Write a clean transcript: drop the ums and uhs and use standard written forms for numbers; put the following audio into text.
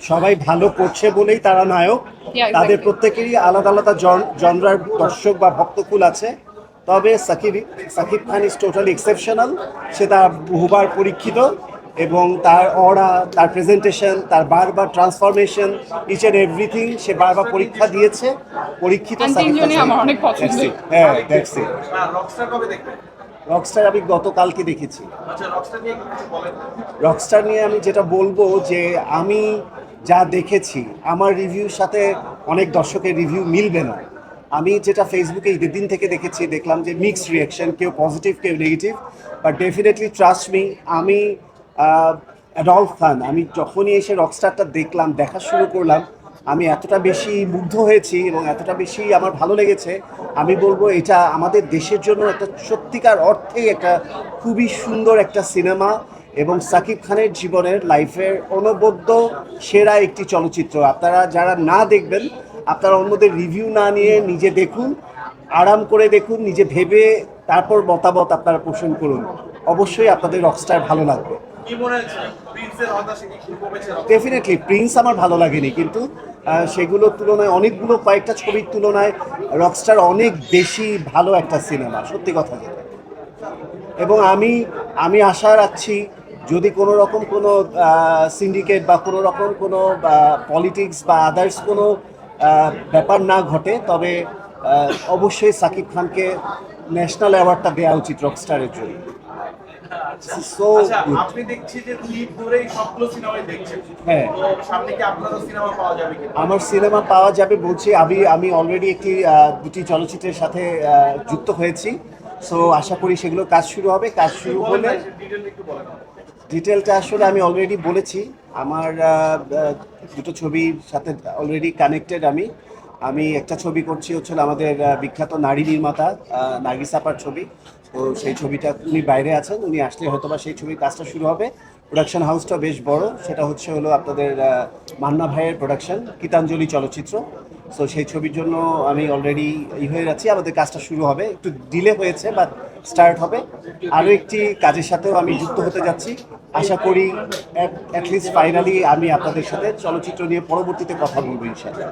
সবাই ভালো করছে বলেই তারা নায়ক। Yeah, তাদের exactly. প্রত্যেকেরই আলাদা আলাদা জনরার দর্শক বা ভক্তকুল আছে। তবে Shakib Khan is totally exceptional. সে তার বহুবার পরীক্ষিত এবং তার অরা, তার প্রেজেন্টেশন, তার বারবার ট্রান্সফরমেশন, ইচ অ্যান্ড এভরিথিং সে বারবার পরীক্ষা দিয়েছে। পরীক্ষিত And সাকিব খান। তিনজনই আমার অনেক That's পছন্দের। it. হ্যাঁ, দ্যাটস ইট। রকস্টার কবে দেখবেন? রকস্টার আমি গতকালকে দেখেছি। আচ্ছা, রকস্টার নিয়ে একটু কিছু বলেন। রকস্টার নিয়ে আমি যেটা বলবো যে আমি যা দেখেছি আমার রিভিউর সাথে অনেক দর্শকের রিভিউ মিলবে না। আমি যেটা ফেসবুকে ঈদের দিন থেকে দেখেছি, দেখলাম যে মিক্সড রিয়াকশন, কেউ পজিটিভ কেউ negative. But definitely trust me, আমি অ্যাডলফ খান, আমি যখনই এসে রকস্টারটা দেখলাম, দেখা শুরু করলাম, আমি এতটা বেশি মুগ্ধ হয়েছি এবং এতটা বেশি আমার ভালো লেগেছে। আমি বলবো এটা আমাদের দেশের জন্য একটা সত্যিকার অর্থেই একটা খুবই সুন্দর একটা সিনেমা এবং সাকিব খানের জীবনের লাইফের অনবদ্য সেরা একটি চলচ্চিত্র। আপনারা যারা না দেখবেন, আপনারা অন্যদের রিভিউ না নিয়ে নিজে দেখুন, আরাম করে দেখুন, নিজে ভেবে তারপর মতামত আপনারা পোষণ করুন। অবশ্যই আপনাদের রকস্টার ভালো লাগবে। কি মনে হচ্ছে প্রিন্সের হতাশা কি কমেছে? ডেফিনেটলি প্রিন্স আমার ভালো লাগেনি, কিন্তু সেগুলোর তুলনায় অনেকগুলো কয়েকটা ছবির তুলনায় রকস্টার অনেক বেশি ভালো একটা সিনেমা, সত্যি কথা যেটা। এবং আমি আমি আশা রাখছি যদি কোনো রকম কোনো সিন্ডিকেট বা কোনো রকম কোনো পলিটিক্স বা আদার্স কোনো ব্যাপার না ঘটে, তবে অবশ্যই সাকিব খানকে ন্যাশনাল অ্যাওয়ার্ডটা দেওয়া উচিত রকস্টারের জন্য। সো আচ্ছা, আপনি দেখছি যে ঈদ ধরেই সবগুলো সিনেমাই দেখছেন। হ্যাঁ। তো সামনে কি আপনারও সিনেমা পাওয়া যাবে কি? আমার সিনেমা পাওয়া যাবে বলছি, আমি অলরেডি একটি দুটি চলচ্চিত্রের সাথে যুক্ত হয়েছি। সো আশা করি সেগুলো কাজ শুরু হবে। কাজ শুরু হলে ডিটেইল একটু বলেন। ডিটেলটা আসলে আমি অলরেডি বলেছি। আমার দুটো ছবির সাথে অলরেডি কানেক্টেড। আমি আমি একটা ছবি করছি হচ্ছে আমাদের বিখ্যাত নারী নির্মাতা নার্গিস আপার ছবি। তো সেই ছবিটা উনি বাইরে আছেন, উনি আসলে হয়তোবা সেই ছবির কাজটা শুরু হবে। প্রোডাকশন হাউসটা বেশ বড়, সেটা হলো আপনাদের মান্না ভাইয়ের প্রোডাকশন, গীতাঞ্জলি চলচ্চিত্র। সো সেই ছবির জন্য আমি অলরেডি হয়ে যাচ্ছি, আমাদের কাজটা শুরু হবে, একটু ডিলে হয়েছে বাট স্টার্ট হবে। আরও একটি কাজের সাথেও আমি যুক্ত হতে যাচ্ছি। আশা করি অ্যাটলিস্ট ফাইনালি আমি আপনাদের সাথে চলচ্চিত্র নিয়ে পরবর্তীতে কথা বলবো ইনশাআল্লাহ।